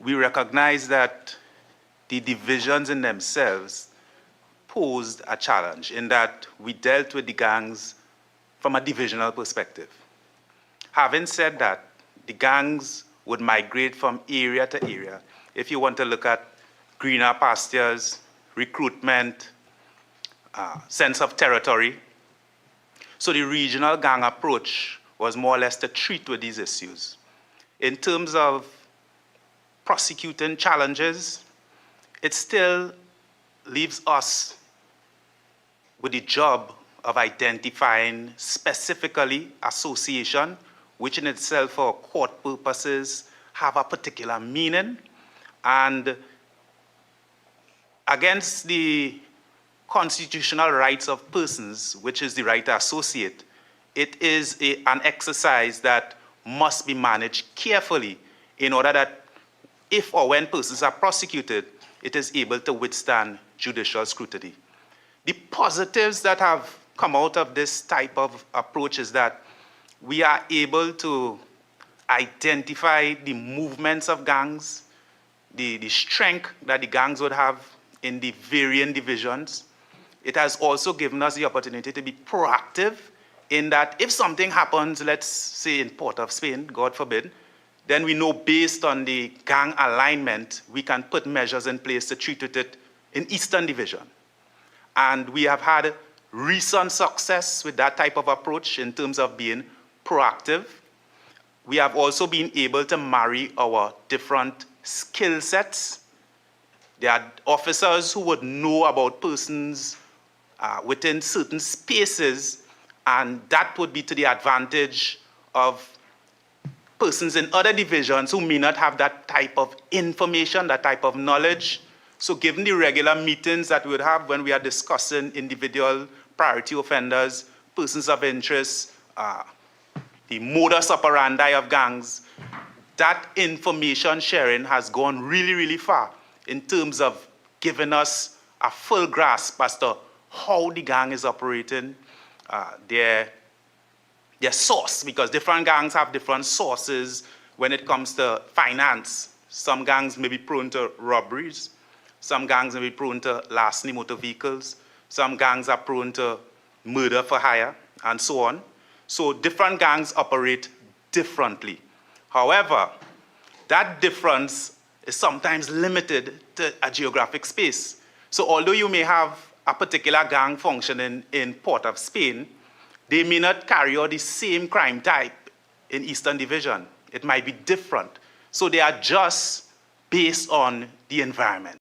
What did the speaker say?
we recognize that the divisions in themselves posed a challenge in that we dealt with the gangs from a divisional perspective. Having said that, the gangs would migrate from area to area. If you want to look at greener pastures, recruitment, sense of territory. So the regional gang approach was more or less to treat with these issues. In terms of prosecuting challenges, it still leaves us with the job of identifying specifically association, which in itself for court purposes have a particular meaning, and against the constitutional rights of persons, which is the right to associate, it is an exercise that must be managed carefully in order that if or when persons are prosecuted, it is able to withstand judicial scrutiny. The positives that have come out of this type of approach is that we are able to identify the movements of gangs, the strength that the gangs would have in the varying divisions. It has also given us the opportunity to be proactive in that if something happens, let's say in Port of Spain, God forbid, then we know based on the gang alignment, we can put measures in place to treat with it in Eastern Division. And we have had recent success with that type of approach in terms of being proactive. We have also been able to marry our different skill sets. There are officers who would know about persons within certain spaces, and that would be to the advantage of persons in other divisions who may not have that type of information, that type of knowledge. So given the regular meetings that we would have when we are discussing individual priority offenders, persons of interest, the modus operandi of gangs, that information sharing has gone really, really far in terms of giving us a full grasp as to how the gang is operating, their source, because different gangs have different sources when it comes to finance. Some gangs may be prone to robberies. Some gangs may be prone to larceny motor vehicles. Some gangs are prone to murder for hire, and so on. So different gangs operate differently. However, that difference is sometimes limited to a geographic space. So although you may have a particular gang functioning in Port of Spain, they may not carry out the same crime type in Eastern Division. It might be different. So they adjust based on the environment.